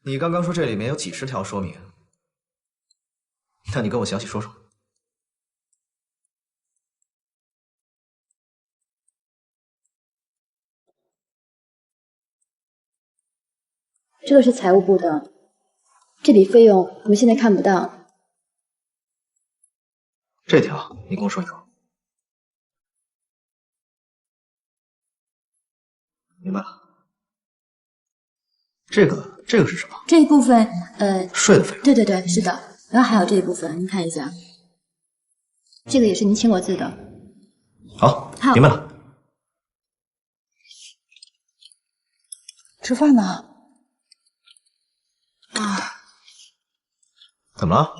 你刚刚说这里面有几十条说明，那你跟我详细说说。这个是财务部的，这笔费用我们现在看不到。这条你跟我说一说。明白了。这个是什么？这一部分，税的费用。对对对，是的。然后还有这一部分，您看一下，这个也是您签过字的。好，明白了。吃饭呢？啊，怎么了？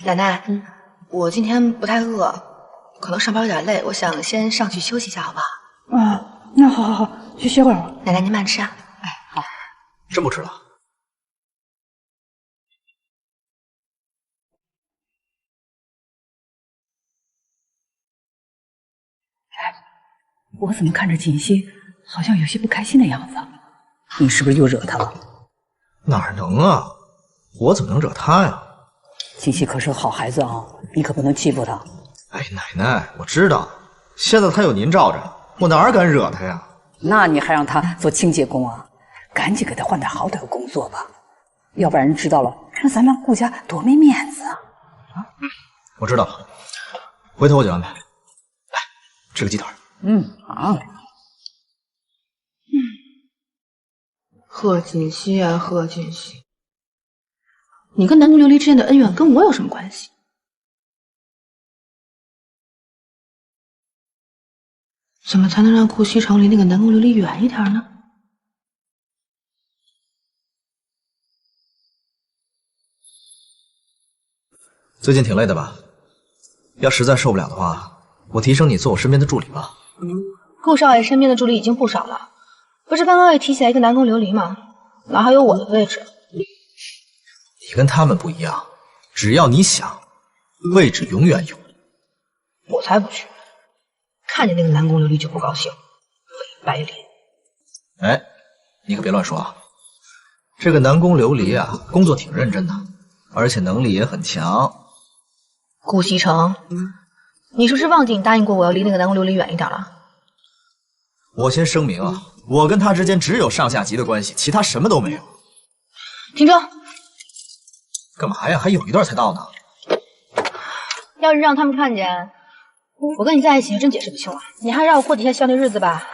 奶奶，我今天不太饿，可能上班有点累，我想先上去休息一下，好不好？那好，去歇会儿吧。奶奶您慢吃啊。哎，好。真不吃了？我怎么看着锦溪好像有些不开心的样子？你是不是又惹她了？哪能啊？我怎么能惹她呀？锦溪可是个好孩子啊，你可不能欺负她。哎，奶奶，我知道，现在她有您罩着，我哪敢惹她呀？那你还让她做清洁工啊？赶紧给她换点好点的工作吧，要不然人知道了，让咱们顾家多没面子啊！我知道了，回头我就安排。来，吃个鸡腿。好。贺锦溪啊，贺锦溪，你跟南宫琉璃之间的恩怨跟我有什么关系？怎么才能让顾西城离那个南宫琉璃远一点呢？最近挺累的吧？要实在受不了的话，我提升你做我身边的助理吧。顾少爷身边的助理已经不少了，不是刚刚也提起来一个南宫琉璃吗？哪还有我的位置？你跟他们不一样，只要你想，位置永远有。我才不去，看见那个南宫琉璃就不高兴，伪白脸。哎，你可别乱说啊！这个南宫琉璃啊，工作挺认真的，而且能力也很强。顾西城，你是不是忘记你答应过我要离那个南宫琉璃远一点了？我先声明啊，我跟他之间只有上下级的关系，其他什么都没有。停车！干嘛呀？还有一段才到呢。要是让他们看见我跟你在一起，真解释不清了。你还让我过几天孝那日子吧？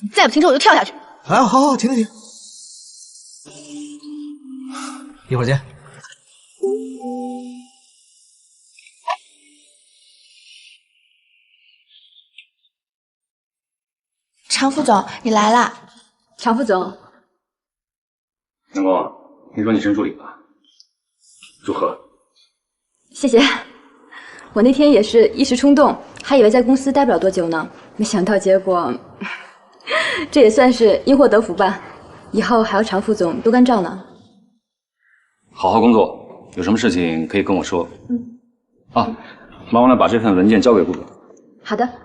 你再不停车，我就跳下去。哎，好，停。一会儿见。常副总，你来啦。常副总，南宫，听说你升助理了，祝贺。谢谢。我那天也是一时冲动，还以为在公司待不了多久呢，没想到结果，这也算是因祸得福吧。以后还要常副总多关照呢。好好工作，有什么事情可以跟我说。麻烦了把这份文件交给顾总。好的。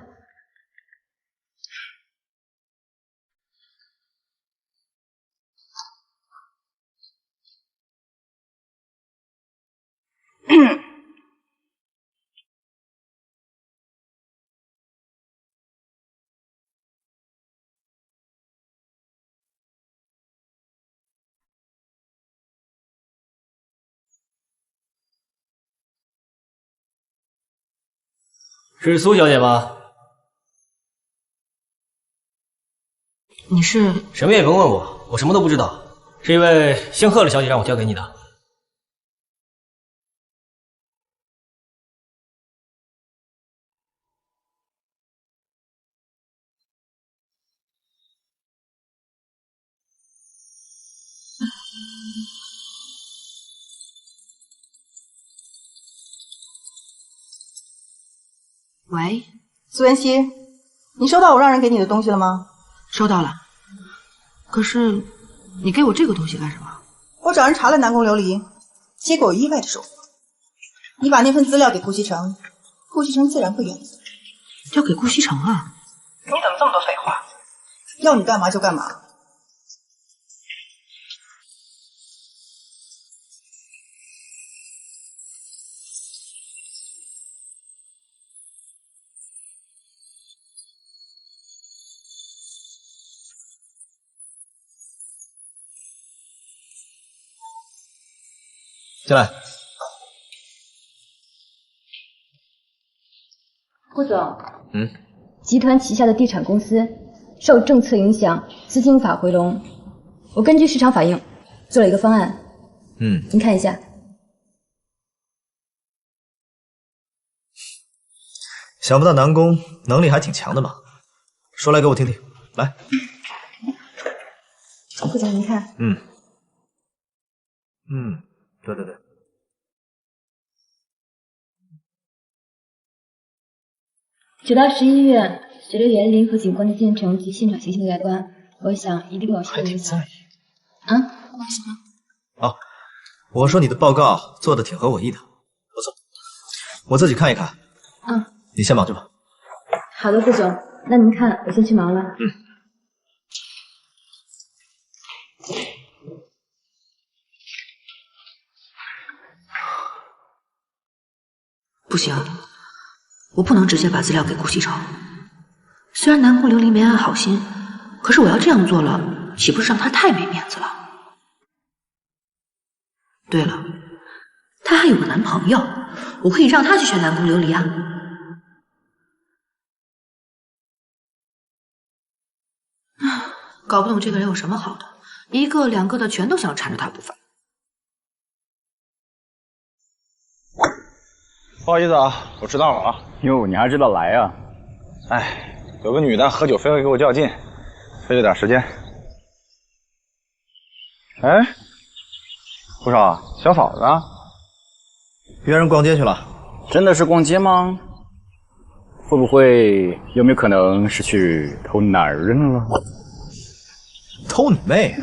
是苏小姐吗？你是？什么也甭问我，我什么都不知道。是一位姓贺的小姐让我交给你的。喂，苏妍希，你收到我让人给你的东西了吗？收到了。可是你给我这个东西干什么？我找人查了南宫琉璃，结果意外的收获。你把那份资料给顾西城，顾西城自然会原谅。交给顾西城啊？你怎么这么多废话？要你干嘛就干嘛。进来。顾总，嗯。集团旗下的地产公司受政策影响，资金无法回笼。我根据市场反应做了一个方案，您看一下。想不到南宫能力还挺强的嘛，说来给我听听。来，顾总您看。对对对。9到11月，随着园林和景观的建成及现场形象的改观，我想一定会有新的影响。啊？为什么？哦，我说你的报告做的挺合我意的，不错，我自己看一看。你先忙去吧。好的，顾总，那您看，我先去忙了。不行，我不能直接把资料给顾西城。虽然南宫琉璃没安好心，可是我要这样做了，岂不是让他太没面子了？对了，她还有个男朋友，我可以让他去选南宫琉璃啊。搞不懂这个人有什么好的，一个两个的全都想缠着他不放。不好意思啊，我迟到了啊。哟，你还知道来啊？哎，有个女的喝酒非要给我较劲，费了点时间。哎，顾少，小嫂子啊？约人逛街去了。真的是逛街吗？会不会有没有可能是去偷男人了？偷你妹！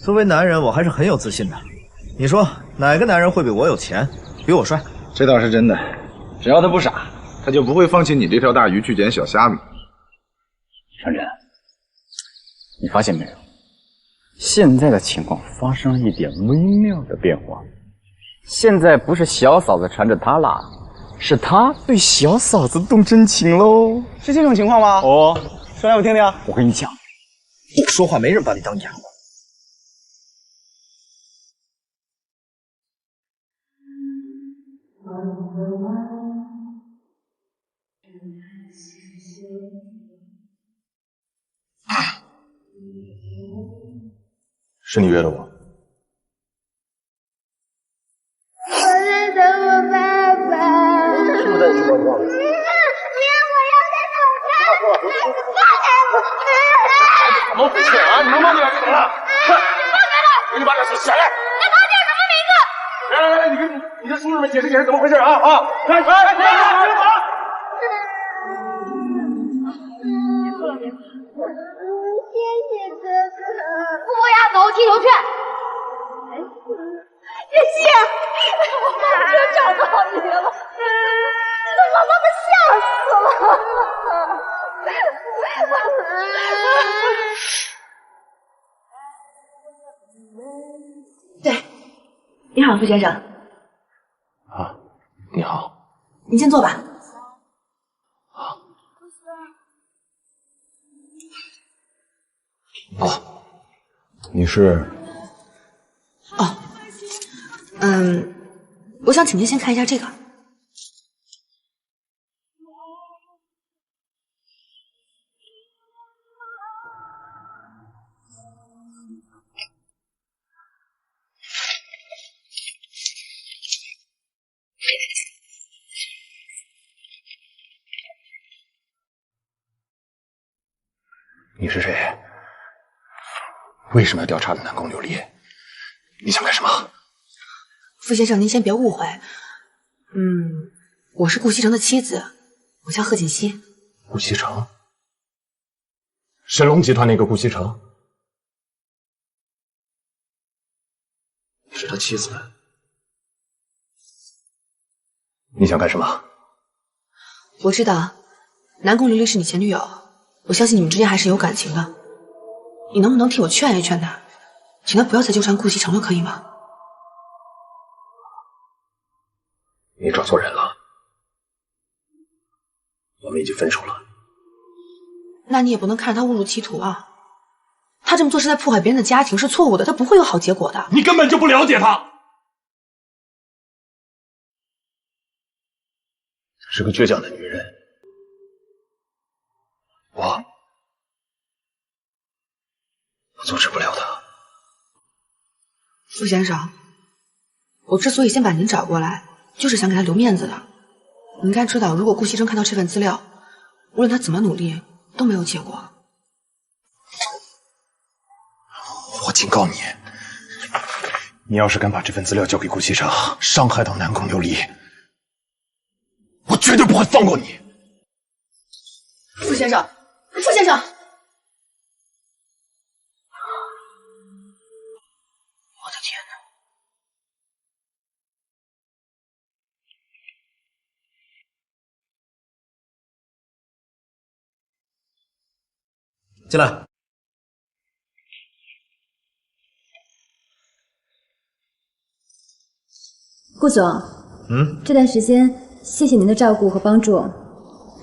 作为男人，我还是很有自信的。你说哪个男人会比我有钱，比我帅？这倒是真的，只要他不傻，他就不会放弃你这条大鱼去捡小虾米。晨晨，你发现没有？现在的情况发生了一点微妙的变化。现在不是小嫂子缠着他啦，是他对小嫂子动真情喽。是这种情况吗？哦，说来我听听。我跟你讲，不说话没人把你当哑巴。是你约的我。我在等我爸爸。是不是在你书包里忘了？我要再走开！放开我！怎么回事啊？你能忘点就行了。快，放开我！给你把这写下来。你帮叫什么名字？来，你跟你的叔叔们解释解释怎么回事啊！来，别跑！谢谢哥哥。不要走，剃头去。叶希，我终于找到你了，你的妈妈们吓死了。对，你好，傅先生。啊，你好。您先坐吧。哦，你是？哦，我想请您先看一下这个。你是谁？为什么要调查南宫琉璃？你想干什么？傅先生，您先别误会。我是顾西城的妻子，我叫贺锦熙。顾西城，神龙集团那个顾西城，你是他妻子。你想干什么？我知道南宫琉璃是你前女友，我相信你们之间还是有感情的。你能不能替我劝一劝她，请她不要再纠缠顾西城了，可以吗？你找错人了，我们已经分手了。那你也不能看着他误入歧途啊！他这么做是在破坏别人的家庭，是错误的，他不会有好结果的。你根本就不了解他，她是个倔强的女人。我阻止不了她。傅先生，我之所以先把您找过来，就是想给他留面子的。你应该知道，如果顾西征看到这份资料，无论他怎么努力，都没有结果。我警告你，你要是敢把这份资料交给顾西城，伤害到南宫琉璃，我绝对不会放过你。傅先生，傅先生，我的天哪！进来。顾总，这段时间谢谢您的照顾和帮助。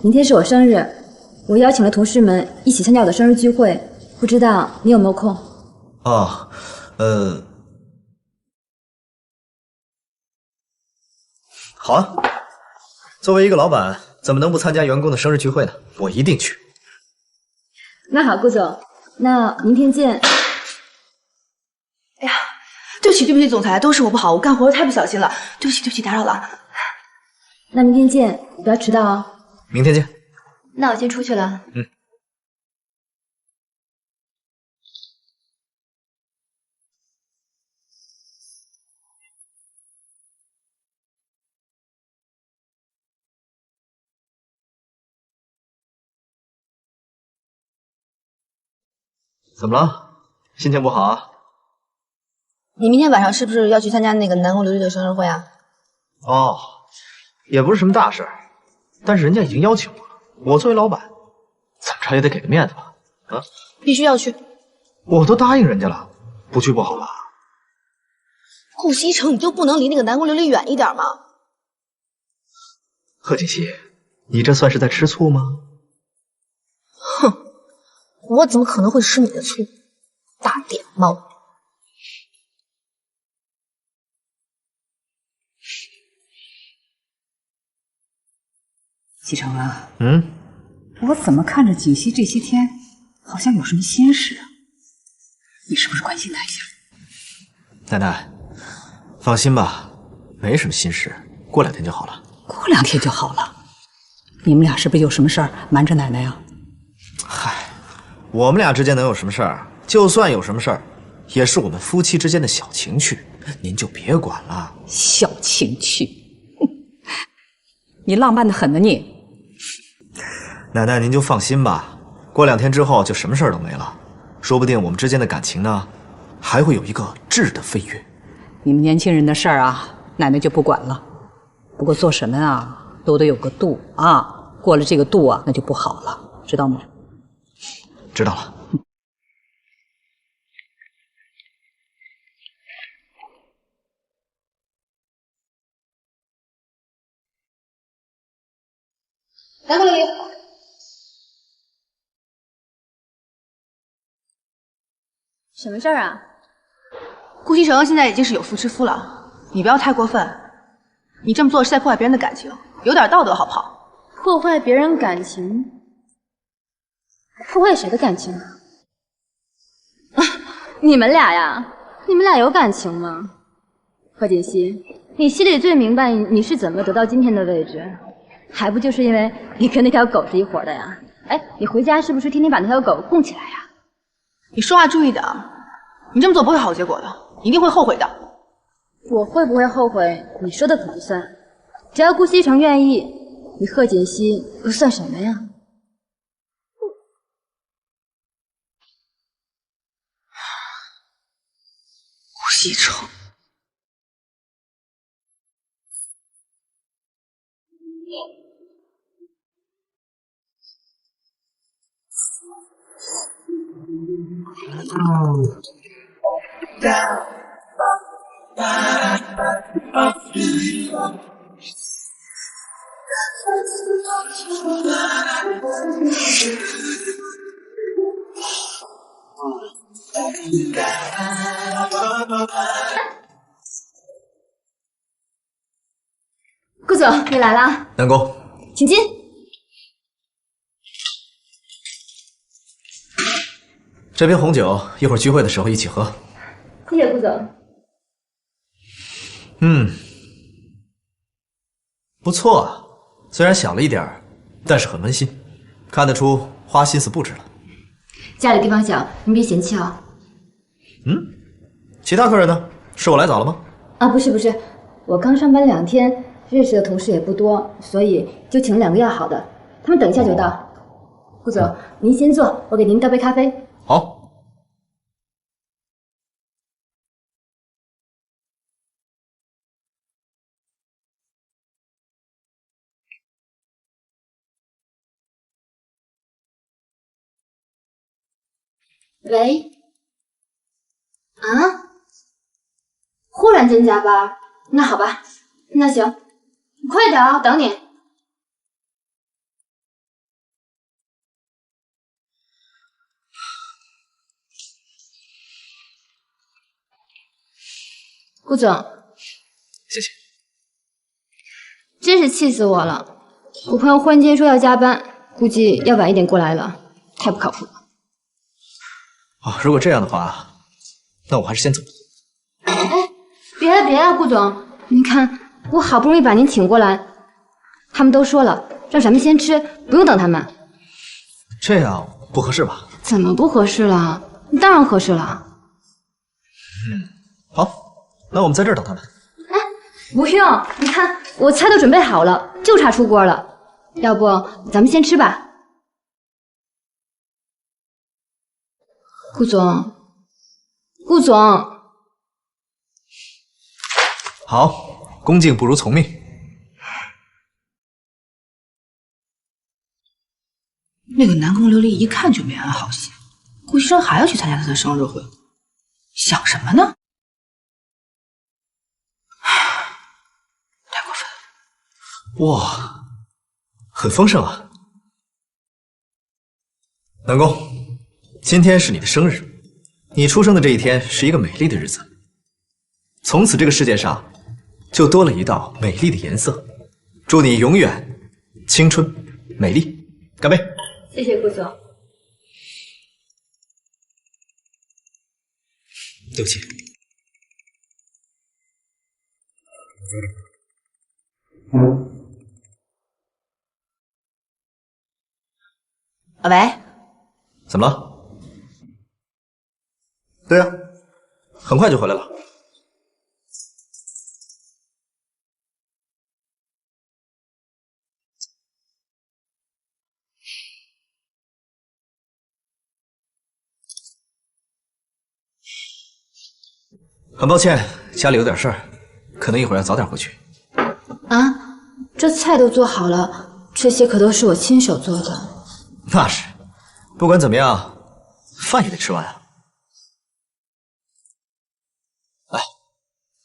明天是我生日，我邀请了同事们一起参加我的生日聚会，不知道你有没有空？哦，好啊。作为一个老板，怎么能不参加员工的生日聚会呢？我一定去。那好，顾总，那明天见。哎呀，对不起，对不起，总裁，都是我不好，我干活太不小心了，对不起，对不起，打扰了。那明天见，不要迟到哦。明天见。那我先出去了。怎么了？心情不好啊？你明天晚上是不是要去参加那个南宫琉璃的生日会啊？哦，也不是什么大事，但是人家已经邀请我了，我作为老板，怎么着也得给个面子吧？啊，必须要去。我都答应人家了，不去不好吧？顾西城，你就不能离那个南宫琉璃远一点吗？贺锦熙，你这算是在吃醋吗？哼，我怎么可能会吃你的醋？大脸猫！西城啊，我怎么看着锦溪这些天好像有什么心事啊？你是不是关心他一下？奶奶，放心吧，没什么心事，过2天就好了。过2天就好了？你们俩是不是有什么事儿瞒着奶奶呀？嗨，我们俩之间能有什么事儿？就算有什么事儿，也是我们夫妻之间的小情趣，您就别管了。小情趣，你浪漫的很呢你。奶奶，您就放心吧，过2天之后就什么事儿都没了，说不定我们之间的感情呢，还会有一个质的飞跃。你们年轻人的事儿啊，奶奶就不管了。不过做什么啊，都得有个度啊，过了这个度啊，那就不好了，知道吗？知道了。南宫琉璃，什么事儿啊？顾西城现在已经是有妇之夫了，你不要太过分。你这么做是在破坏别人的感情，有点道德好不好？破坏别人感情？破坏谁的感情啊？你们俩呀？你们俩有感情吗？贺锦熙，你心里最明白你是怎么得到今天的位置，还不就是因为你跟那条狗是一伙的呀？哎，你回家是不是天天把那条狗供起来呀？你说话注意点，你这么做不会好结果的，你一定会后悔的。我会不会后悔，你说的可不算。只要顾西城愿意，你贺锦熙又算什么呀？顾西城，顾总，你来啦，南宫，请进。这瓶红酒一会儿聚会的时候一起喝。谢谢顾总。不错啊，虽然小了一点儿，但是很温馨，看得出花心思布置了。家里地方小，您别嫌弃啊。其他客人呢？是我来早了吗？啊，不是，我刚上班2天，认识的同事也不多，所以就请了2个要好的，他们等一下就到。顾总，您先坐，我给您倒杯咖啡。好。喂？啊？忽然间加班？那好吧，那行，你快点啊，我等你。顾总，谢谢。真是气死我了！我朋友忽然间说要加班，估计要晚一点过来了，太不靠谱了。如果这样的话，那我还是先走。别啊，顾总，您看我好不容易把您请过来，他们都说了让咱们先吃，不用等他们。这样不合适吧？怎么不合适了？当然合适了。好，那我们在这儿等他们。不用，你看我菜都准备好了，就差出锅了。要不咱们先吃吧。顾总，好，恭敬不如从命。那个南宫琉璃一看就没安好心，顾西生还要去参加他的生日会，想什么呢？太过分了！哇，很丰盛啊。南宫，今天是你的生日，你出生的这一天是一个美丽的日子，从此这个世界上就多了一道美丽的颜色。祝你永远青春美丽，干杯！谢谢顾总。对不起。喂，怎么了？对呀，很快就回来了。很抱歉，家里有点事儿，可能一会儿要早点回去。啊，这菜都做好了，这些可都是我亲手做的。那是，不管怎么样，饭也得吃完啊。来，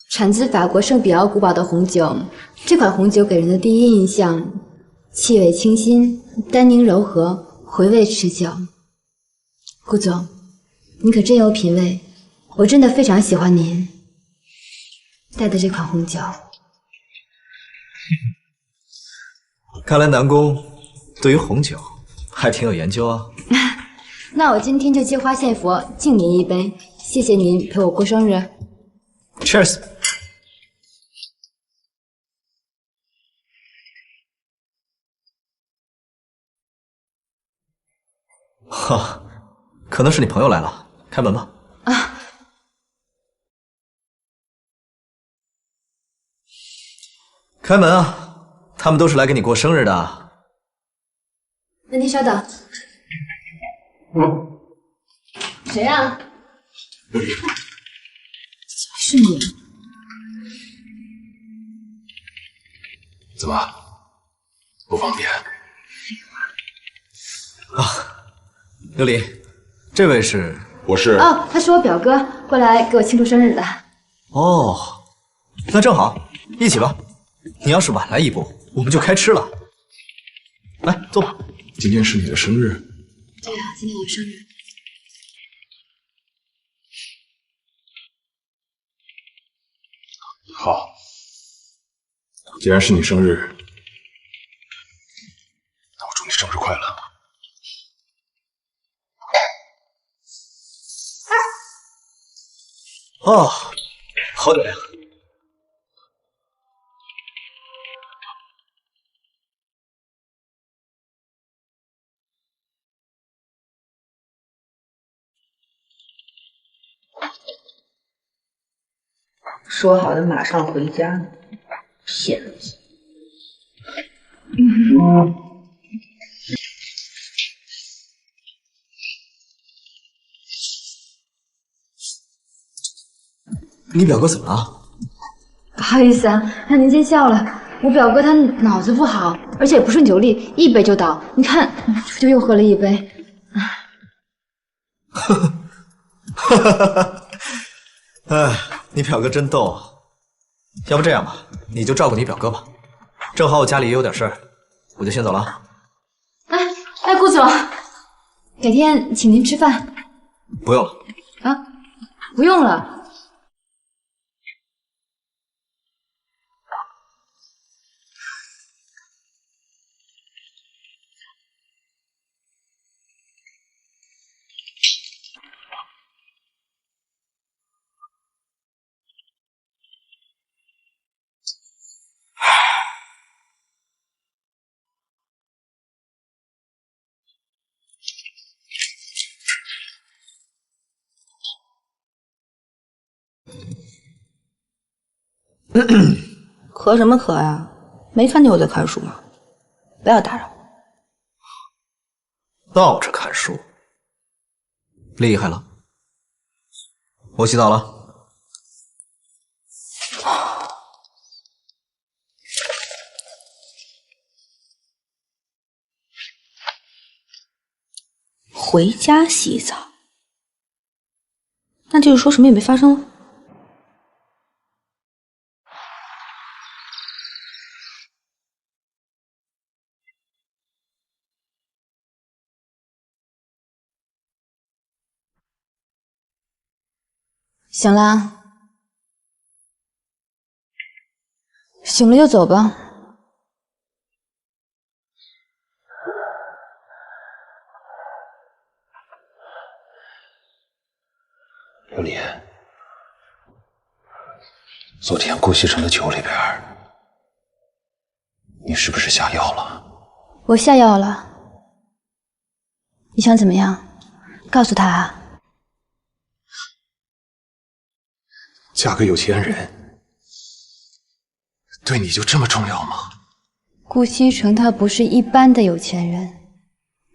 产自法国圣彼奥古堡的红酒，这款红酒给人的第一印象，气味清新，单宁柔和，回味持久。顾总，你可真有品味，我真的非常喜欢您带的这款红酒。看来南宫对于红酒还挺有研究啊。那我今天就借花献佛，敬您一杯，谢谢您陪我过生日。Cheers！ 哈，可能是你朋友来了，开门吧。啊，开门啊！他们都是来给你过生日的。那您稍等。谁啊？是你。怎么不方便？啊，琉璃，这位是我是。哦，他是我表哥，过来给我庆祝生日的。哦，那正好，一起吧。你要是晚来一步，我们就开吃了。来，坐吧。今天是你的生日。对啊，今天我生日。好，既然是你生日，那我祝你生日快乐。哦，好久呀。说好的马上回家呢，骗子！你表哥怎么了？不好意思啊，让您见笑了。我表哥他脑子不好，而且不顺酒力，一杯就倒。你看，就又喝了一杯。哎，你表哥真逗啊！要不这样吧，你就照顾你表哥吧。正好我家里也有点事儿，我就先走了。哎，顾总，改天请您吃饭。不用了。啊，不用了。咳什么咳呀？没看见我在看书吗？不要打扰我。倒着看书，厉害了。我洗澡了。回家洗澡，那就是说什么也没发生了。醒了，醒了就走吧。琉璃，昨天顾西城的酒里边，你是不是下药了？我下药了。你想怎么样？告诉他啊。嫁个有钱人，对你就这么重要吗？顾西城他不是一般的有钱人，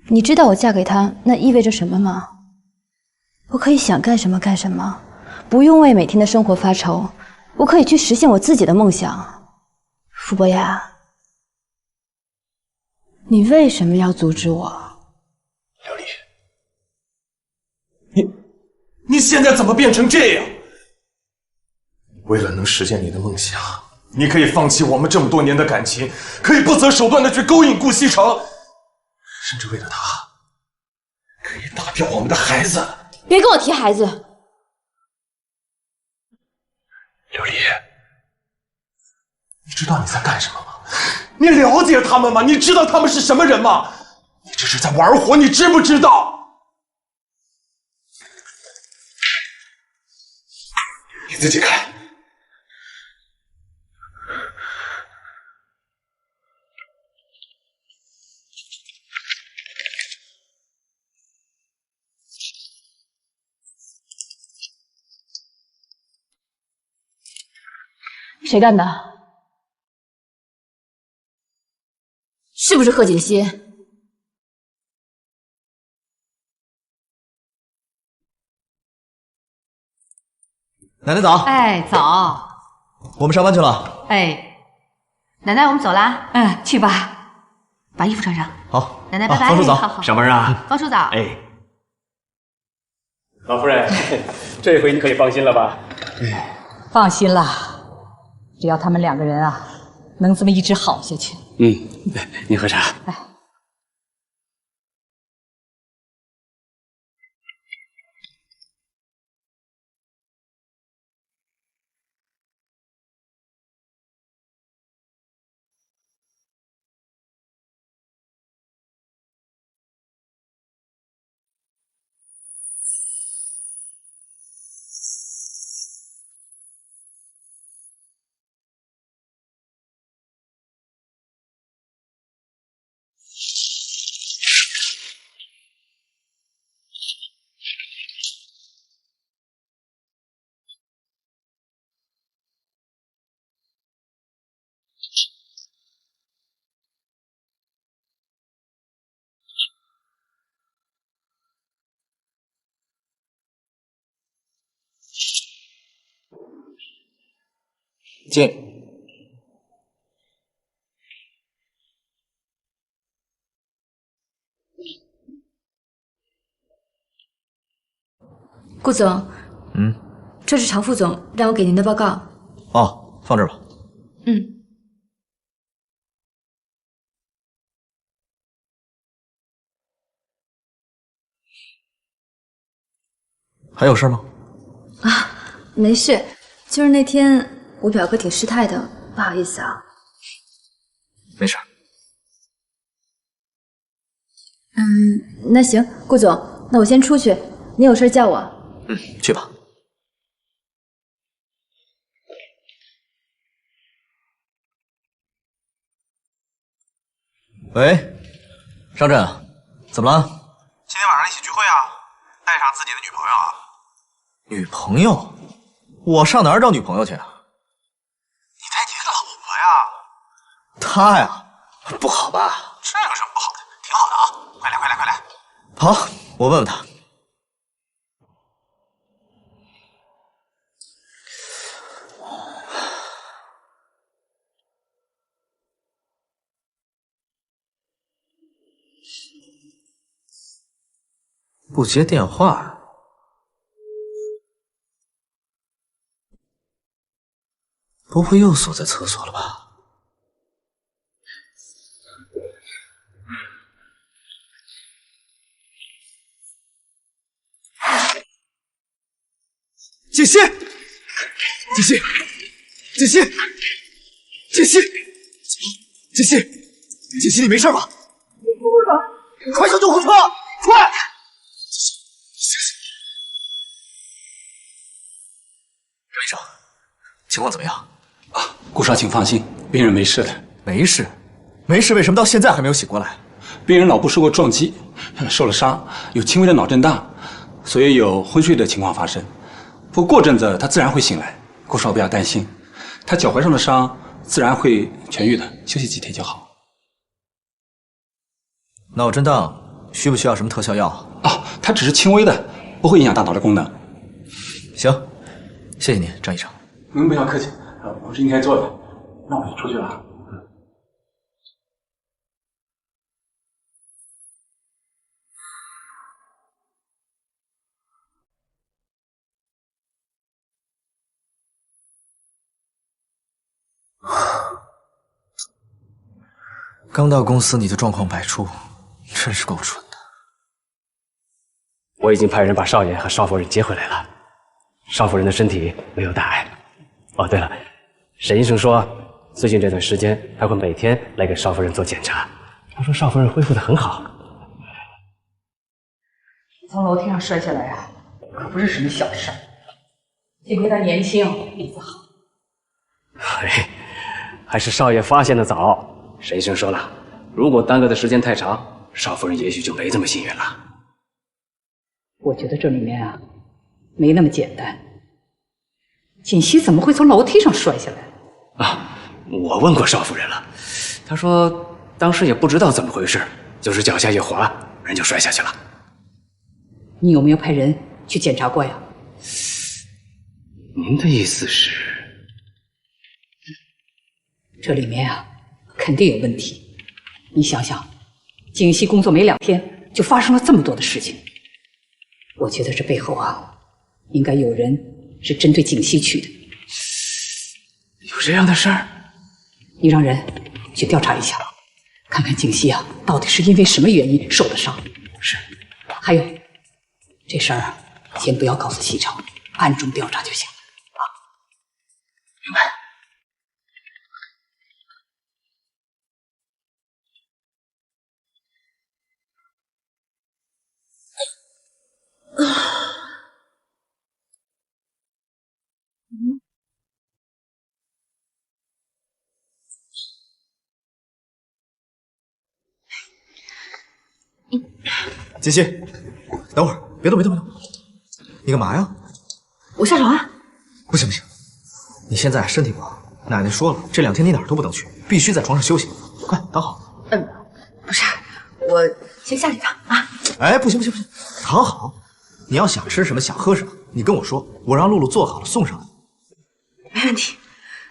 你知道我嫁给他那意味着什么吗？我可以想干什么干什么，不用为每天的生活发愁，我可以去实现我自己的梦想。傅博雅，你为什么要阻止我？琉璃，你现在怎么变成这样？为了能实现你的梦想，你可以放弃我们这么多年的感情，可以不择手段的去勾引顾西城，甚至为了他，可以打掉我们的孩子。别跟我提孩子。琉璃，你知道你在干什么吗？你了解他们吗？你知道他们是什么人吗？你这是在玩火，你知不知道？你自己看。谁干的？是不是贺锦熙？奶奶早。哎，早。我们上班去了。哎，奶奶，我们走啦。嗯，去吧。把衣服穿上。好。奶奶，拜拜。方叔早。好好。上班啊。方叔早。哎。老夫人，这回你可以放心了吧？放心啦，只要他们2个人啊能这么一直好下去。您喝茶。进。顾总，这是常副总让我给您的报告。哦，放这儿吧。还有事吗？没事，就是那天我表哥挺失态的，不好意思啊。没事。那行，顾总，那我先出去，你有事叫我。去吧。喂，商震，怎么了？今天晚上一起聚会啊，带上自己的女朋友啊。女朋友？我上哪儿找女朋友去啊？你带你的老婆呀。她呀，不好吧？这有什么不好的？挺好的啊！快来快来快来！好，我问问她。不接电话，不会又锁在厕所了吧？解析，解析，解析，解析，解析，解析，你没事吧？快叫救护车！快！张医生，情况怎么样？顾少，请放心，病人没事的。没事，没事，为什么到现在还没有醒过来？病人脑部受过撞击，受了伤，有轻微的脑震荡，所以有昏睡的情况发生。不过阵子他自然会醒来，顾少不要担心，他脚踝上的伤自然会痊愈的，休息几天就好。脑震荡需不需要什么特效药？它只是轻微的，不会影响大脑的功能。行，谢谢您，张医生。您不要客气，我是应该做的。那我就出去了。刚到公司你就状况百出，真是够蠢的。我已经派人把少爷和少夫人接回来了，少夫人的身体没有大碍。哦，对了，沈医生说最近这段时间他会每天来给少夫人做检查，他说少夫人恢复得很好。从楼梯上摔下来啊，可不是什么小事儿。幸亏他年轻，鼻子好。还是少爷发现的早。沈医生说了，如果耽搁的时间太长，少夫人也许就没这么幸运了。我觉得这里面啊，没那么简单。锦溪怎么会从楼梯上摔下来？我问过少夫人了，她说当时也不知道怎么回事，就是脚下一滑，人就摔下去了。你有没有派人去检查过呀？您的意思是？这里面啊，肯定有问题。你想想，锦溪工作没2天，就发生了这么多的事情。我觉得这背后啊，应该有人是针对景熙去的。有这样的事儿？你让人去调查一下，看看景熙啊到底是因为什么原因受的伤。是。还有，这事儿啊，先不要告诉西城，暗中调查就行了啊。明白。锦溪，等会儿，别动，别动，别动！你干嘛呀？我下手啊！不行不行，你现在身体不好，奶奶说了，这2天你哪儿都不能去，必须在床上休息。快躺好。不是，我先下去一趟啊。哎，不行不行不行，躺好。你要想吃什么，想喝什么，你跟我说，我让露露做好了送上来。没问题。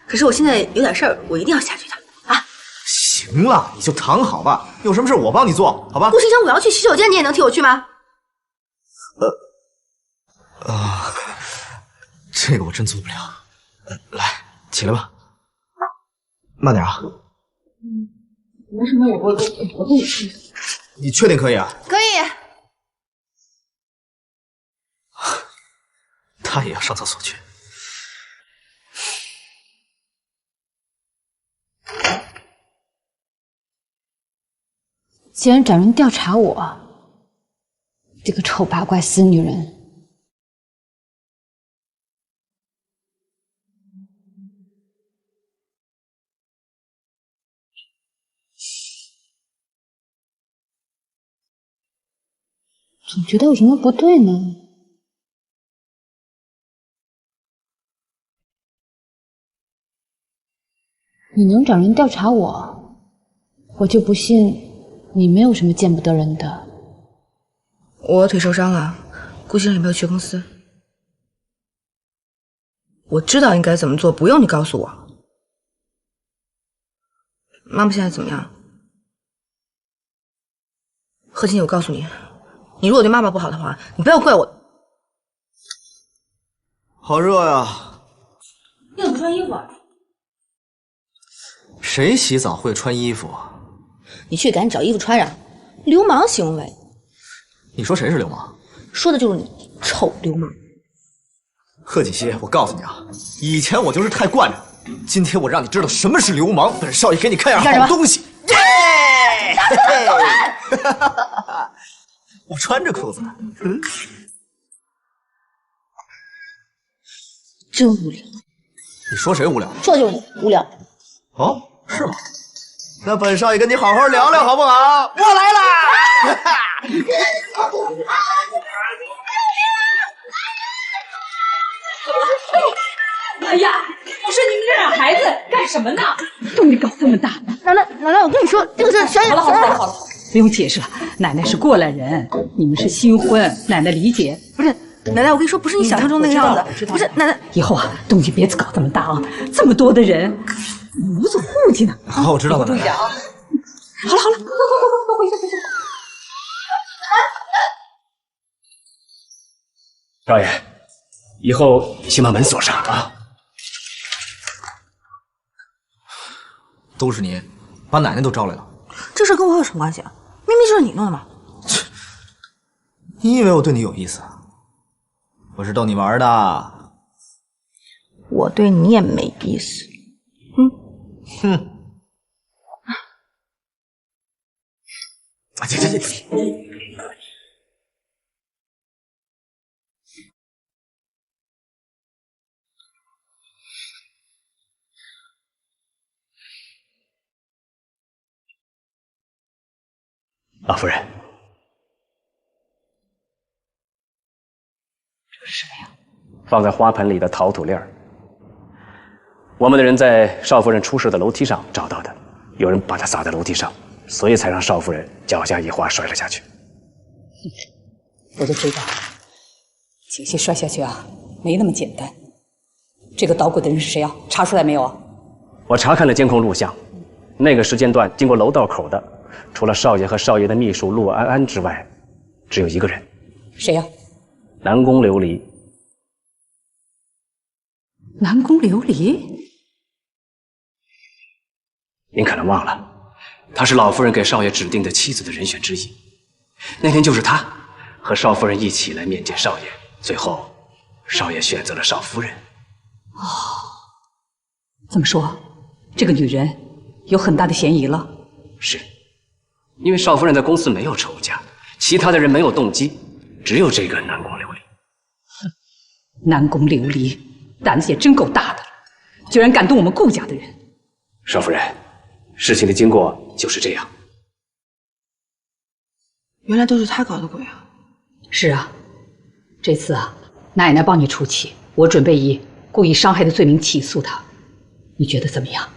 可是我现在有点事儿，我一定要下去一趟啊。行了，你就躺好吧，有什么事我帮你做，好吧？顾新生，我要去洗手间，你也能替我去吗？这个我真做不了。来，起来吧。慢点啊。没什么，我可以去。你确定可以啊？可以。他也要上厕所去。竟然找人调查我，这个臭八怪死女人！总觉得有什么不对呢。你能找人调查我，我就不信你没有什么见不得人的。我腿受伤了，顾先生也没有去公司。我知道应该怎么做，不用你告诉我。妈妈现在怎么样？贺琴，我告诉你，你如果对妈妈不好的话，你不要怪我。好热呀！你怎么不穿衣服啊？谁洗澡会穿衣服啊？你去赶紧找衣服穿上，流氓行为。你说谁是流氓？说的就是你，臭流氓！贺锦溪，我告诉你啊，以前我就是太惯着，今天我让你知道什么是流氓。本少爷给你看样好东西。耶！我穿着裤子呢。真无聊。你说谁无聊？说的就是你无聊。哦，是吗？那本少爷跟你好好聊聊好不好？我来啦！哎呀，我说你们这俩孩子干什么呢？动静搞这么大！奶奶，我跟你说，这个是小野。好了，不用解释了。奶奶是过来人，你们是新婚，奶奶理解。不是，奶奶，我跟你说，不是你想象中那个样子。不是，奶奶，以后啊，动静别搞这么大啊！这么多的人，无所顾忌呢。好，我知道了，奶奶。好了，快回去。少爷，以后请把门锁上啊。都是你，把奶奶都招来了。这事跟我有什么关系啊？明明就是你弄的嘛！你以为我对你有意思啊？我是逗你玩的。我对你也没意思。哼。老夫人，这是什么呀？放在花盆里的陶土粒儿，我们的人在少夫人出事的楼梯上找到的，有人把它撒在楼梯上，所以才让少夫人脚下一滑摔了下去。我就知道，景熙摔下去啊，没那么简单。这个捣鬼的人是谁啊？查出来没有啊？我查看了监控录像，那个时间段经过楼道口的，除了少爷和少爷的秘书陆安安之外，只有一个人。谁呀？南宫琉璃。南宫琉璃？您可能忘了，她是老夫人给少爷指定的妻子的人选之一。那天就是她和少夫人一起来面见少爷，最后少爷选择了少夫人。哦，这么说，这个女人有很大的嫌疑了。是，因为少夫人在公司没有仇家，其他的人没有动机，只有这个南宫琉璃。哼，南宫琉璃胆子也真够大的了，居然敢动我们顾家的人。少夫人，事情的经过就是这样。原来都是他搞的鬼啊！是啊，这次啊，奶奶帮你出气，我准备以故意伤害的罪名起诉他，你觉得怎么样？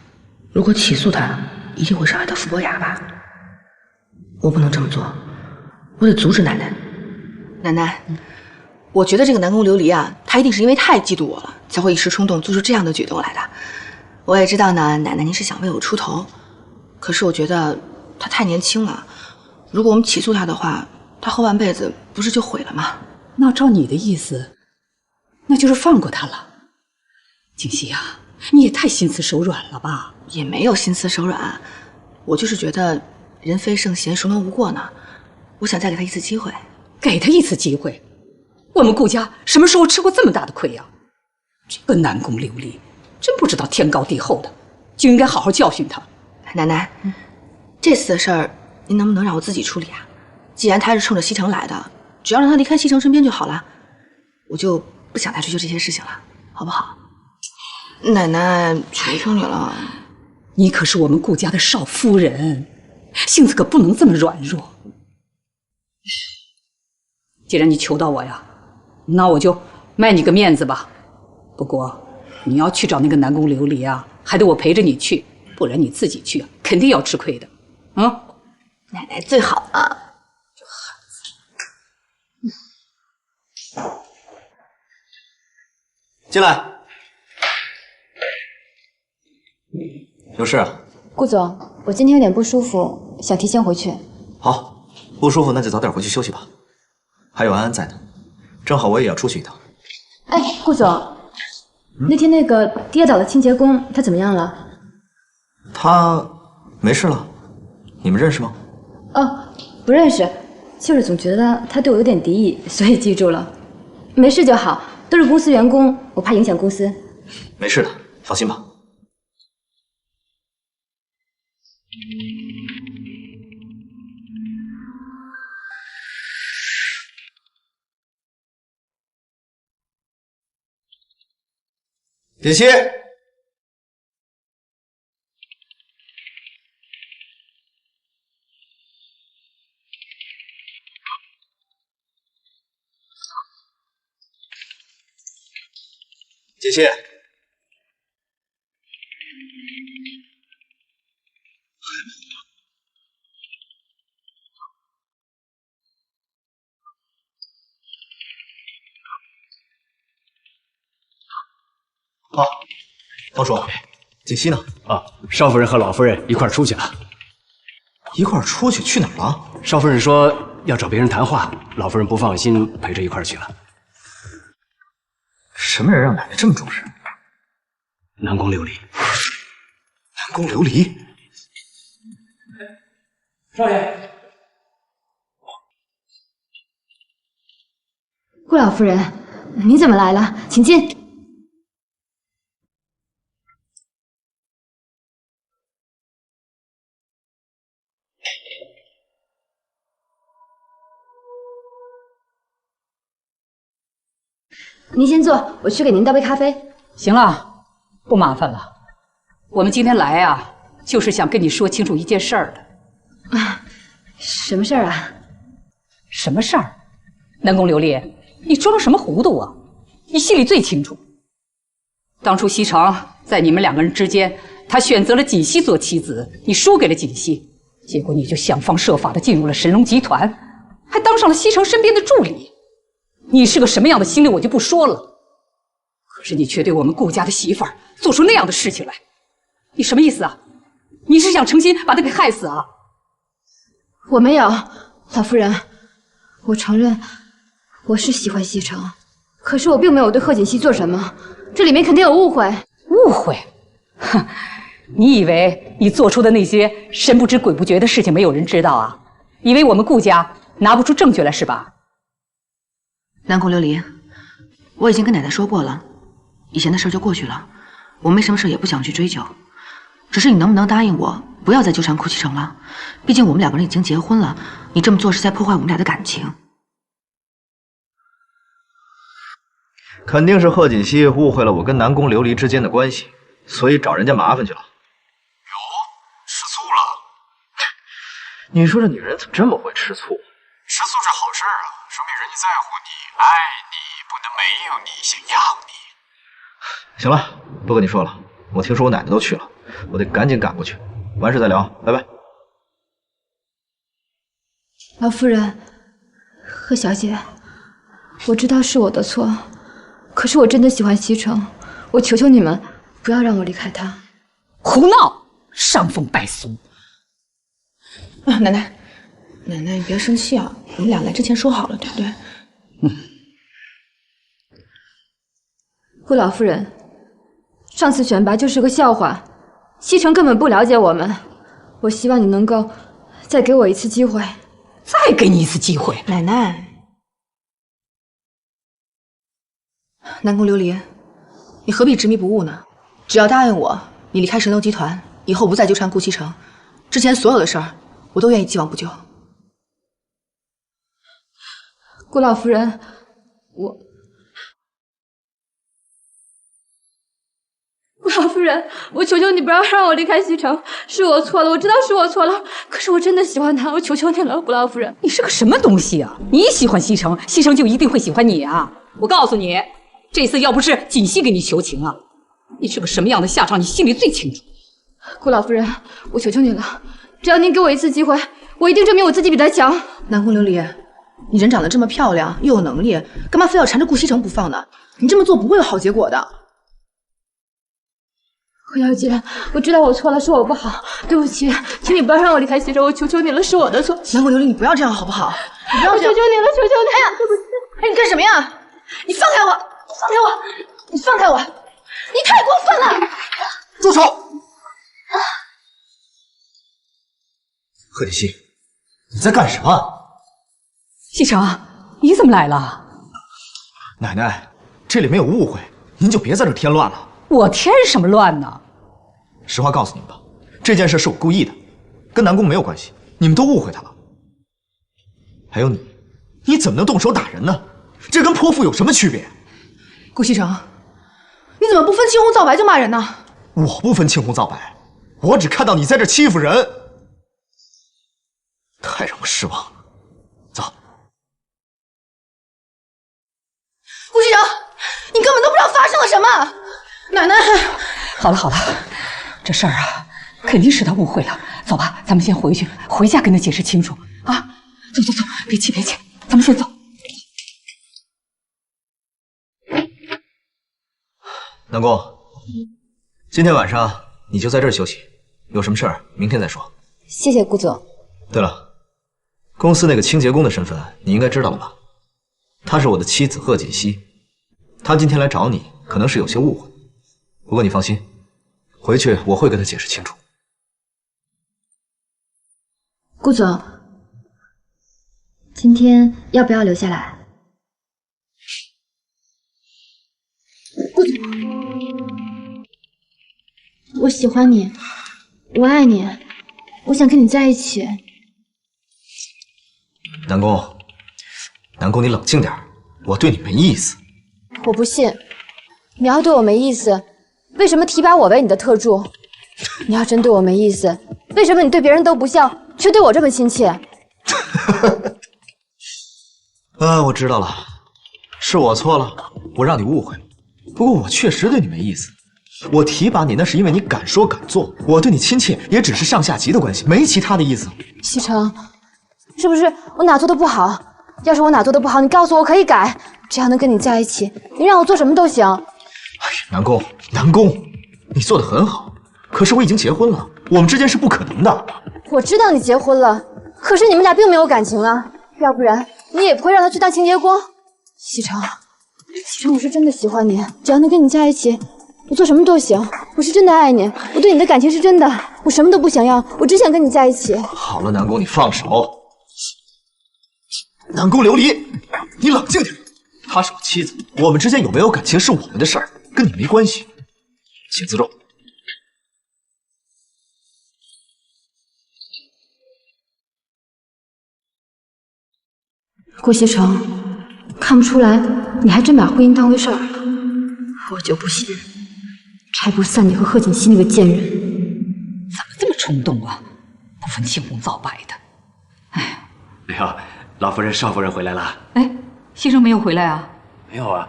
如果起诉他，一定会伤害到傅博雅吧？我不能这么做，我得阻止奶奶。奶奶，我觉得这个南宫琉璃啊，她一定是因为太嫉妒我了，才会一时冲动做出这样的举动来的。我也知道呢，奶奶您是想为我出头，可是我觉得她太年轻了，如果我们起诉她的话，她后半辈子不是就毁了吗？那照你的意思，那就是放过她了。锦溪啊，你也太心慈手软了吧？也没有心慈手软，我就是觉得人非圣贤，孰能无过呢？我想再给她一次机会。给她一次机会？我们顾家什么时候吃过这么大的亏呀？这个南宫琉璃真不知道天高地厚的，就应该好好教训他。奶奶，这次的事儿您能不能让我自己处理啊？既然他是冲着西城来的，只要让他离开西城身边就好了，我就不想再追究这些事情了，好不好？奶奶，求求你了，你可是我们顾家的少夫人，性子可不能这么软弱。既然你求到我呀，那我就卖你个面子吧。不过你要去找那个南宫琉璃啊，还得我陪着你去，不然你自己去啊，肯定要吃亏的。奶奶最好了。进来。有事啊？顾总，我今天有点不舒服，想提前回去。好，不舒服那就早点回去休息吧。还有安安在呢，正好我也要出去一趟。哎，顾总，那天那个跌倒的清洁工他怎么样了？他没事了，你们认识吗？哦，不认识，就是总觉得他对我有点敌意，所以记住了。没事就好，都是公司员工，我怕影响公司。没事的，放心吧。锦溪，锦溪，好。方叔，锦溪呢？啊，少夫人和老夫人一块儿出去了。一块儿出去？去哪儿了？少夫人说要找别人谈话，老夫人不放心，陪着一块儿去了。什么人让奶奶这么重视？南宫琉璃。南宫琉璃。少爷。顾老夫人，你怎么来了？请进。您先坐，我去给您倒杯咖啡。行了，不麻烦了。我们今天来啊，就是想跟你说清楚一件事儿的。什么事儿啊？什么事儿？南宫琉璃，你装什么糊涂啊？你心里最清楚。当初西城在你们两个人之间，他选择了锦溪做妻子，你输给了锦溪，结果你就想方设法的进入了神龙集团，还当上了西城身边的助理。你是个什么样的心理我就不说了，可是你却对我们顾家的媳妇儿做出那样的事情来，你什么意思啊？你是想诚心把她给害死啊？我没有，老夫人，我承认我是喜欢西城，可是我并没有对贺锦熙做什么，这里面肯定有误会。误会？哼，你以为你做出的那些神不知鬼不觉的事情没有人知道啊？以为我们顾家拿不出证据来是吧？南宫琉璃，我已经跟奶奶说过了，以前的事就过去了，我没什么事也不想去追究。只是你能不能答应我，不要再纠缠顾西城了？毕竟我们两个人已经结婚了，你这么做是在破坏我们俩的感情。肯定是贺锦熙误会了我跟南宫琉璃之间的关系，所以找人家麻烦去了。哟，吃醋了？你说这女人怎么这么会吃醋？吃醋是好事啊，说明人家在乎你，爱你，不能没有你，想要你。行了，不跟你说了，我听说我奶奶都去了，我得赶紧赶过去。完事再聊，拜拜。老夫人，贺小姐，我知道是我的错。可是我真的喜欢西城，我求求你们不要让我离开他。胡闹，伤风败俗！啊，奶奶，你别生气啊，我们俩来之前说好了，对不对？顾老夫人，上次选拔就是个笑话，西城根本不了解我们。我希望你能够再给我一次机会。再给你一次机会，奶奶。南宫琉璃，你何必执迷不悟呢？只要答应我，你离开神州集团，以后不再纠缠顾西城，之前所有的事儿，我都愿意既往不咎。顾老夫人，顾老夫人，我求求你不要让我离开西城，是我错了，我知道是我错了，可是我真的喜欢他，我求求你了，顾老夫人。你是个什么东西啊？你喜欢西城，西城就一定会喜欢你啊？我告诉你，这次要不是锦溪给你求情啊，你是个什么样的下场，你心里最清楚。顾老夫人，我求求你了，只要您给我一次机会，我一定证明我自己比他强。南宫琉璃，你人长得这么漂亮，又有能力，干嘛非要缠着顾西城不放呢？你这么做不会有好结果的。何小姐，我知道我错了，是我不好，对不起，请你不要让我离开西城，我求求你了，是我的错。南宫琉璃，你不要这样好不好？你不要这样，我求求你了，求求你！哎呀，对不起！哎，你干什么呀？你放开我！放开我！你放开我！你太过分了！住手！贺锦熙，你在干什么？西城，你怎么来了？奶奶，这里没有误会，您就别在这添乱了。我添什么乱呢？实话告诉你们吧，这件事是我故意的，跟南宫没有关系，你们都误会他了。还有你怎么能动手打人呢？这跟泼妇有什么区别？顾西城，你怎么不分青红皂白就骂人呢？我不分青红皂白，我只看到你在这欺负人，太让我失望了。走。顾西城，你根本都不知道发生了什么。奶奶，好了，这事儿啊，肯定是他误会了。走吧，咱们先回去，回家跟他解释清楚啊！走，别气，咱们先走。南宫，今天晚上你就在这儿休息，有什么事儿明天再说。谢谢顾总。对了，公司那个清洁工的身份你应该知道了吧？她是我的妻子贺锦熙，她今天来找你，可能是有些误会。不过你放心，回去我会跟她解释清楚。顾总，今天要不要留下来？顾总，我喜欢你，我爱你，我想跟你在一起。南宫，你冷静点，我对你没意思。我不信，你要对我没意思，为什么提拔我为你的特助？你要真对我没意思，为什么你对别人都不笑，却对我这么亲切？我知道了，是我错了，我让你误会了。不过我确实对你没意思，我提拔你那是因为你敢说敢做，我对你亲切也只是上下级的关系，没其他的意思。西城，是不是我哪做的不好？要是我哪做的不好，你告诉我，我可以改。只要能跟你在一起，你让我做什么都行。南宫，你做的很好，可是我已经结婚了，我们之间是不可能的。我知道你结婚了，可是你们俩并没有感情啊，要不然你也不会让他去当清洁工。西城，西城，我是真的喜欢你，只要能跟你在一起，我做什么都行。我是真的爱你，我对你的感情是真的，我什么都不想要，我只想跟你在一起。好了，南宫，你放手。南宫琉璃，你冷静点。她是我妻子，我们之间有没有感情是我们的事儿，跟你没关系，请自重。郭西城，看不出来你还真把婚姻当回事儿。我就不信拆不散你和贺锦熙那个贱人。怎么这么冲动啊？不分青红皂白的。哎呦，老夫人、少夫人回来了。哎，西城没有回来啊？没有啊。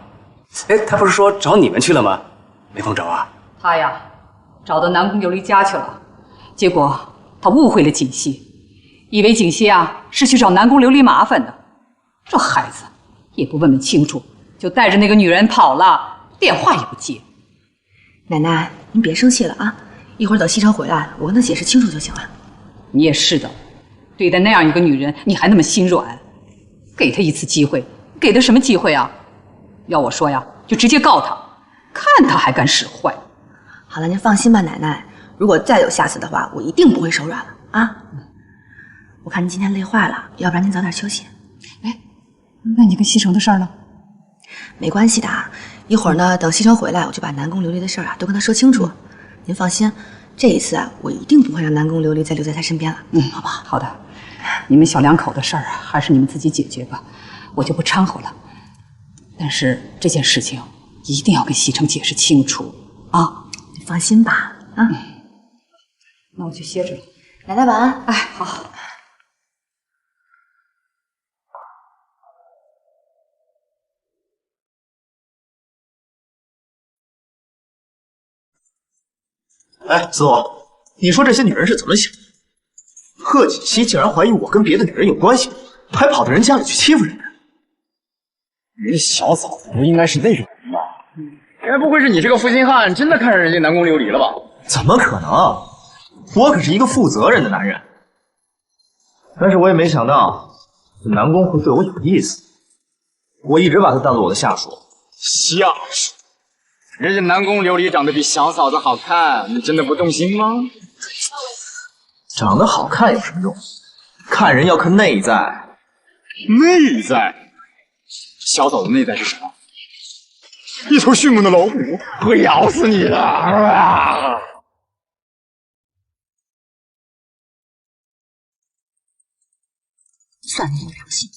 哎，他不是说找你们去了吗？没碰着啊？他呀，找到南宫琉璃家去了，结果他误会了锦溪，以为锦溪啊是去找南宫琉璃麻烦的。这孩子也不问问清楚，就带着那个女人跑了，电话也不接。奶奶，您别生气了啊，一会儿等西城回来，我跟他解释清楚就行了。你也是的，对待那样一个女人，你还那么心软，给她一次机会，给她什么机会啊？要我说呀，就直接告她，看她还敢使坏。好了，您放心吧，奶奶，如果再有下次的话，我一定不会手软了啊。我看您今天累坏了，要不然您早点休息。哎，那你跟西城的事儿呢？没关系的，一会儿呢，等西城回来，我就把南宫琉璃的事儿啊都跟他说清楚。您放心，这一次啊，我一定不会让南宫琉璃再留在他身边了。好不好？好的。你们小两口的事儿啊，还是你们自己解决吧，我就不掺和了。但是这件事情一定要跟西城解释清楚啊！你放心吧，啊。那我去歇着了。奶奶晚安。哎，好。哎，子午，你说这些女人是怎么想的？贺锦熙竟然怀疑我跟别的女人有关系，还跑到人家里去欺负人家。人家小嫂子不应该是那种人吧？该不会是你这个负心汉真的看上人家南宫琉璃了吧？怎么可能？我可是一个负责任的男人。但是我也没想到南宫会对我有意思，我一直把他当做我的下属。下属？人家南宫琉璃长得比小嫂子好看，你真的不动心吗？长得好看有什么用？看人要看内在。内在？小嫂子内在是什么？一头迅猛的老虎，会咬死你的！算你有良心。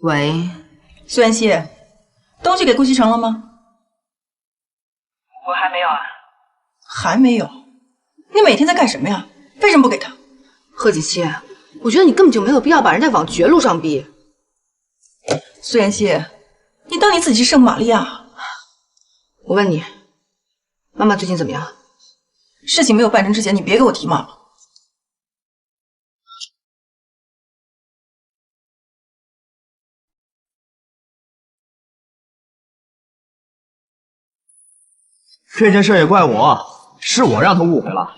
喂，苏妍希，东西给顾西城了吗？我还没有啊。还没有？你每天在干什么呀？为什么不给他？贺锦熙，我觉得你根本就没有必要把人家往绝路上逼。苏妍希，你当你自己是圣玛利亚？我问你，妈妈最近怎么样？事情没有办成之前，你别给我提妈妈。这件事也怪我，是我让他误会了，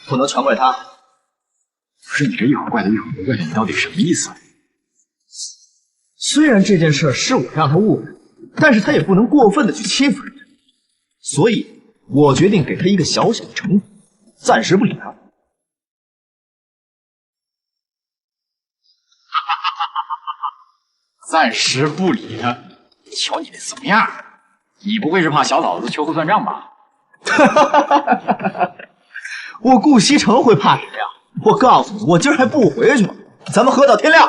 不能全怪他。不是你这一会儿怪他一会儿不怪他，你到底什么意思？虽然这件事是我让他误会，但是他也不能过分的去欺负人家，所以我决定给他一个小小的惩罚，暂时不理他。暂时不理他，瞧你那怂样，你不会是怕小嫂子秋后算账吧？我顾西城会怕谁呀？我告诉你，我今儿还不回去吗？咱们喝到天亮。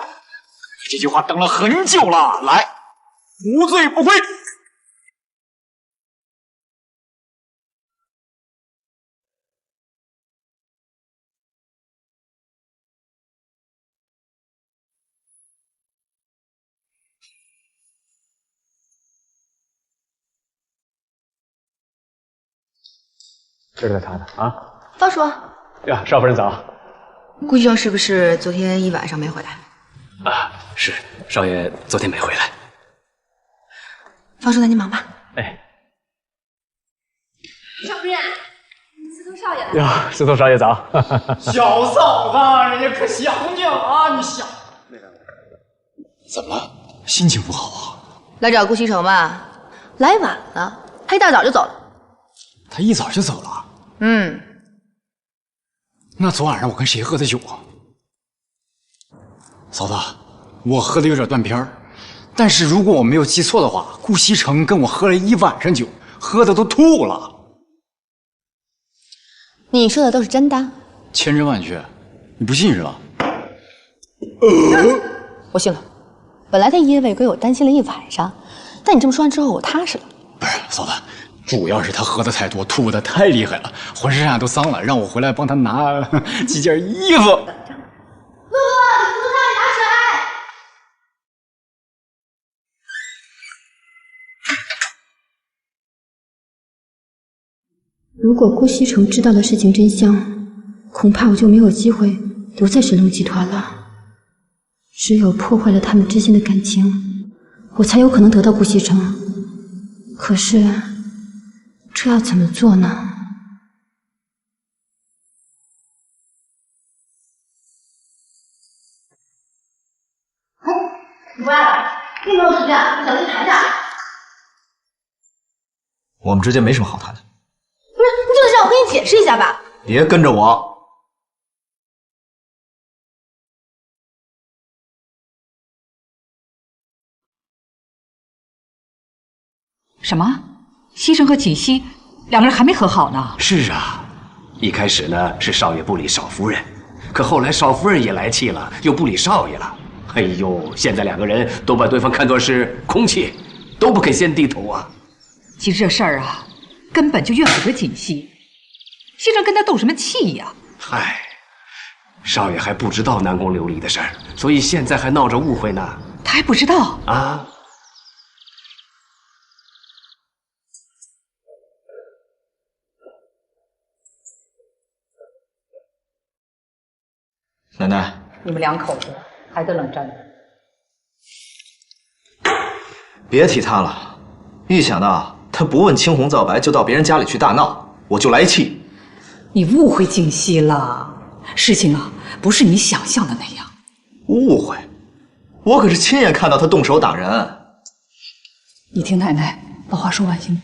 这句话等了很久了，来，无醉不归。这是他的啊。方叔。呀，少夫人早。顾医生是不是昨天一晚上没回来？啊，是，少爷昨天没回来。方叔，那您忙吧。哎。少夫人，司徒少爷。呀，石头少爷早。小嫂子，人家可想你了啊！你想怎么了？心情不好啊？来找顾西城吧，来晚了，他一大早就走了。他一早就走了？嗯。那昨晚上我跟谁喝的酒啊？嫂子，我喝的有点断片儿，但是如果我没有记错的话，顾西城跟我喝了一晚上酒，喝的都吐了。你说的都是真的？千真万确，你不信是吧？我信了。本来他一夜未归，我担心了一晚上，但你这么说完之后，我踏实了。不是，嫂子，主要是他喝的太多，吐的太厉害了，浑身上下都脏了，让我回来帮他拿几件衣服。露露，你不让你拿水。如果顾西城知道了事情真相，恐怕我就没有机会留在神龙集团了。只有破坏了他们之间的感情，我才有可能得到顾西城。可是，这要怎么做呢？你回来了，并没有时间，我想跟你谈谈。我们之间没什么好谈的。不是，你就得让我跟你解释一下吧。别跟着我。什么？西城和锦溪两个人还没和好呢？是啊，一开始呢是少爷不理少夫人，可后来少夫人也来气了，又不理少爷了。哎呦，现在两个人都把对方看作是空气，都不肯先低头啊。其实这事儿啊，根本就怨不得锦溪，西城跟他斗什么气呀？嗨，少爷还不知道南宫琉璃的事儿，所以现在还闹着误会呢。他还不知道啊？奶奶，你们两口子还得冷战呢。别提他了，一想到他不问青红皂白就到别人家里去大闹，我就来气。你误会锦溪了，事情啊不是你想象的那样。误会？我可是亲眼看到他动手打人。你听奶奶把话说完行吗？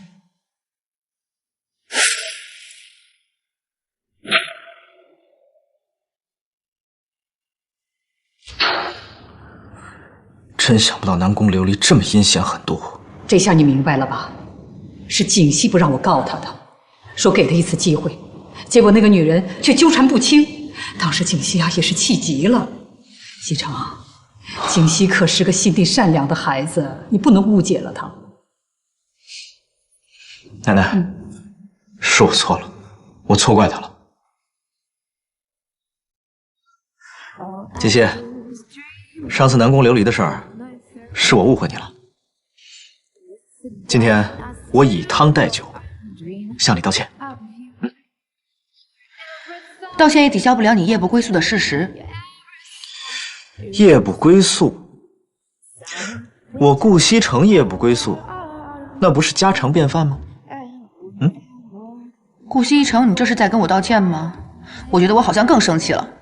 真想不到南宫琉璃这么阴险狠毒。这下你明白了吧？是锦溪不让我告他的，说给他一次机会，结果那个女人却纠缠不清。当时锦溪啊也是气极了。西城，锦溪可是个心地善良的孩子，你不能误解了她。奶奶，是我错了，我错怪他了。锦溪，上次南宫琉璃的事儿，是我误会你了。今天我以汤代酒，向你道歉。道歉也抵消不了你夜不归宿的事实。夜不归宿？我顾西城夜不归宿，那不是家常便饭吗？顾西城，你这是在跟我道歉吗？我觉得我好像更生气了。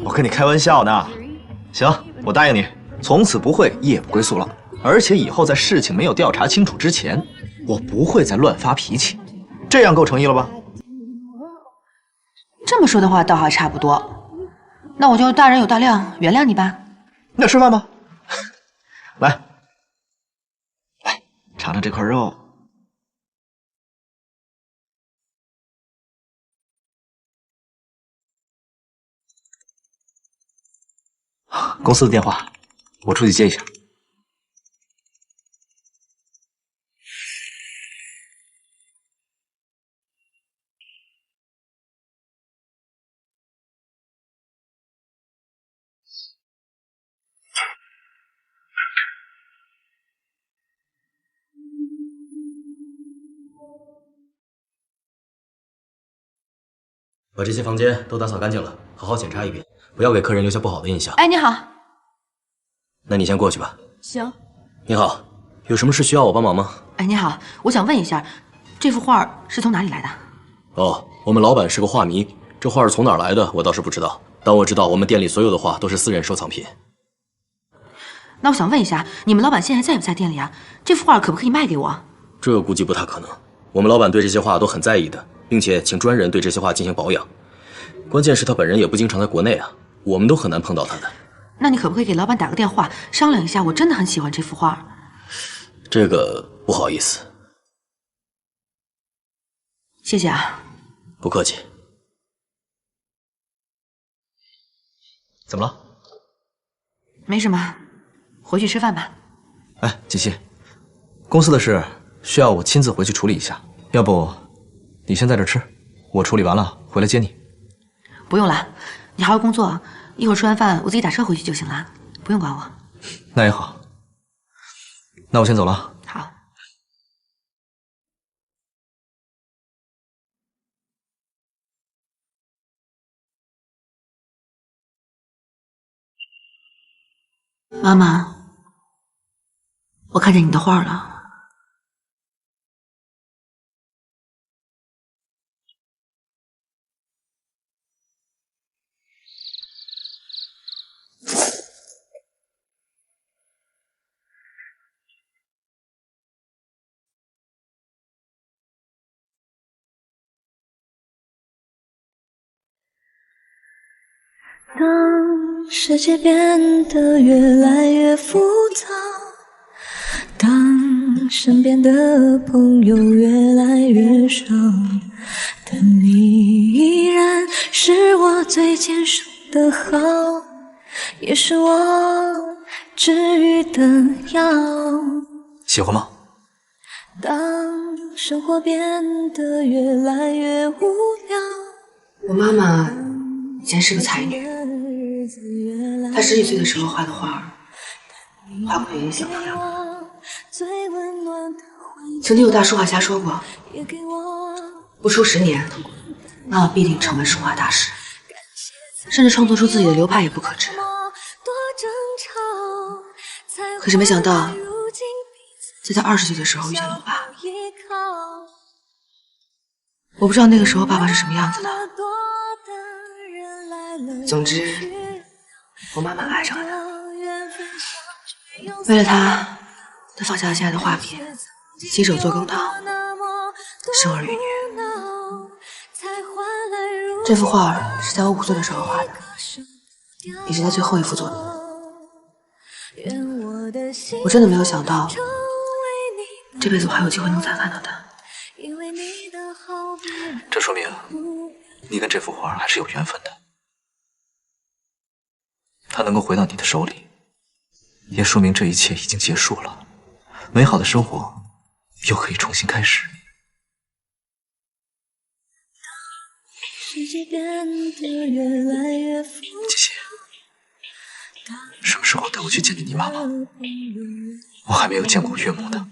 我跟你开玩笑呢。行，我答应你，从此不会夜不归宿了。而且以后在事情没有调查清楚之前，我不会再乱发脾气。这样够诚意了吧？这么说的话，倒还差不多。那我就大人有大量，原谅你吧。那吃饭吧。来，尝尝这块肉。公司的电话，我出去接一下。把这些房间都打扫干净了，好好检查一遍，不要给客人留下不好的印象。哎，你好。那你先过去吧。行。你好，有什么事需要我帮忙吗？哎，你好，我想问一下，这幅画是从哪里来的？哦，我们老板是个画迷，这画是从哪儿来的我倒是不知道，但我知道我们店里所有的画都是私人收藏品。那我想问一下，你们老板现在在不在店里啊？这幅画可不可以卖给我？这估计不太可能。我们老板对这些画都很在意的，并且请专人对这些画进行保养。关键是他本人也不经常在国内啊，我们都很难碰到他的。那你可不可以给老板打个电话商量一下？我真的很喜欢这幅画。这个不好意思。谢谢啊。不客气。怎么了？没什么，回去吃饭吧。哎，锦溪，公司的事需要我亲自回去处理一下，要不你先在这吃，我处理完了回来接你。不用了，你好好工作，一会儿吃完饭我自己打车回去就行了，不用管我。那也好，那我先走了。好。妈妈，我看见你的画了。当世界变得越来越复杂，当身边的朋友越来越少，但你依然是我最坚守的好，也是我治愈的药。喜欢吗？当生活变得越来越无聊，我妈妈以前是个才女，她10几岁的时候画的画，画过影响不了我。曾经有大书画家说过，不出10年，妈妈必定成为书画大师，甚至创作出自己的流派也不可知。可是没想到，在她20岁的时候遇见了我爸。我不知道那个时候爸爸是什么样子的。总之，我慢慢爱上了他。为了他，他放下了现在的画笔，亲手做羹汤，生儿育女。这幅画是在我5岁的时候画的，也是他最后一幅作品。我真的没有想到，这辈子我还有机会能再看到他。这说明你跟这幅画还是有缘分的。它能够回到你的手里，也说明这一切已经结束了，美好的生活又可以重新开始。姐姐，什么时候带我去见见你妈妈？我还没有见过岳母呢。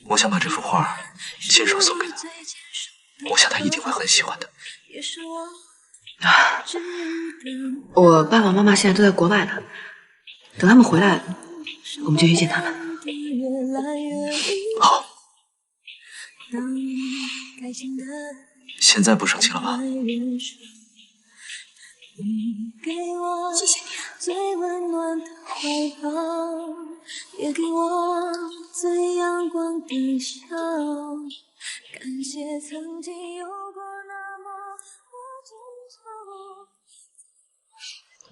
我想把这幅画亲手送给她，我想她一定会很喜欢的。我爸爸妈妈现在都在国外呢，等他们回来，我们就去见他们。好，现在不生气了吧？谢谢你。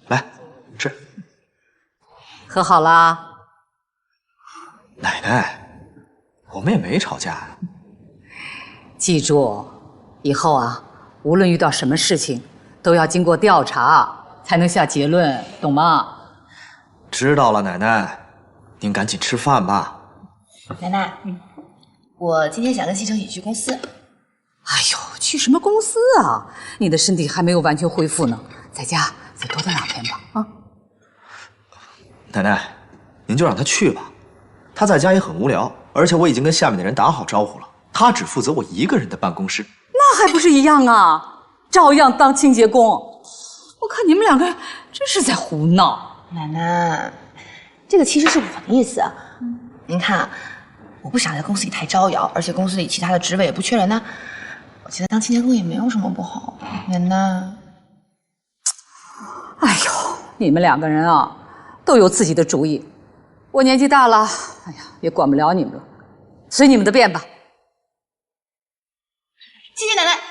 来吃，和好了。奶奶，我们也没吵架呀。记住，以后啊，无论遇到什么事情，都要经过调查才能下结论，懂吗？知道了，奶奶，您赶紧吃饭吧。奶奶，我今天想跟西城一起去公司。哎呦，去什么公司啊？你的身体还没有完全恢复呢，在家再多待2天吧。啊，奶奶，您就让他去吧，他在家也很无聊，而且我已经跟下面的人打好招呼了，他只负责我一个人的办公室。那还不是一样啊，照样当清洁工。我看你们2个真是在胡闹。奶奶，这个其实是我的意思。您看，我不想在公司里太招摇，而且公司里其他的职位也不缺人呢。我觉得当清洁工也没有什么不好。楠楠，哎呦，你们两个人啊，都有自己的主意。我年纪大了，哎呀，也管不了你们了，随你们的便吧。谢谢奶奶。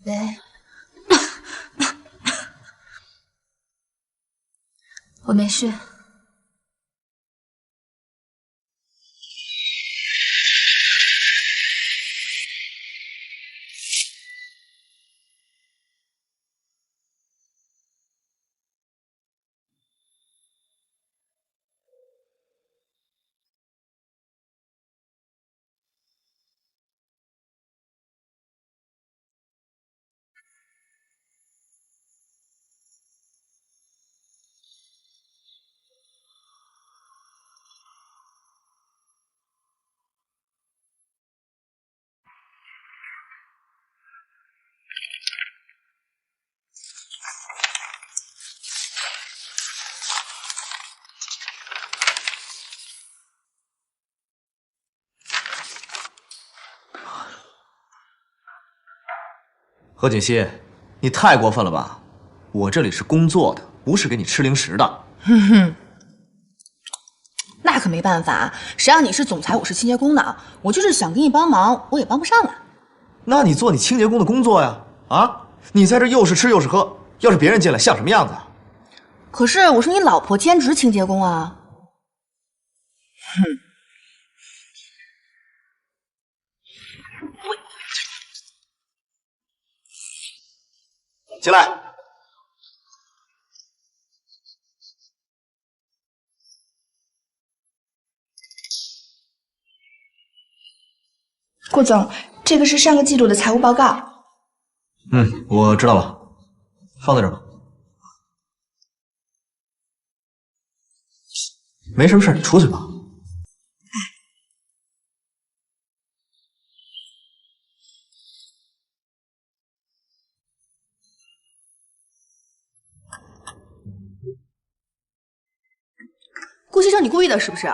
喂，我没事。何锦溪，你太过分了吧！我这里是工作的，不是给你吃零食的。哼哼，那可没办法，谁让你是总裁，我是清洁工呢？我就是想给你帮忙，我也帮不上啊。那你做你清洁工的工作呀！啊，你在这又是吃又是喝，要是别人进来像什么样子啊？可是我是你老婆，兼职清洁工啊。哼。进来。顾总，这个是上个季度的财务报告。我知道了，放在这儿吧。没什么事，你出去吧。顾先生，你故意的是不是？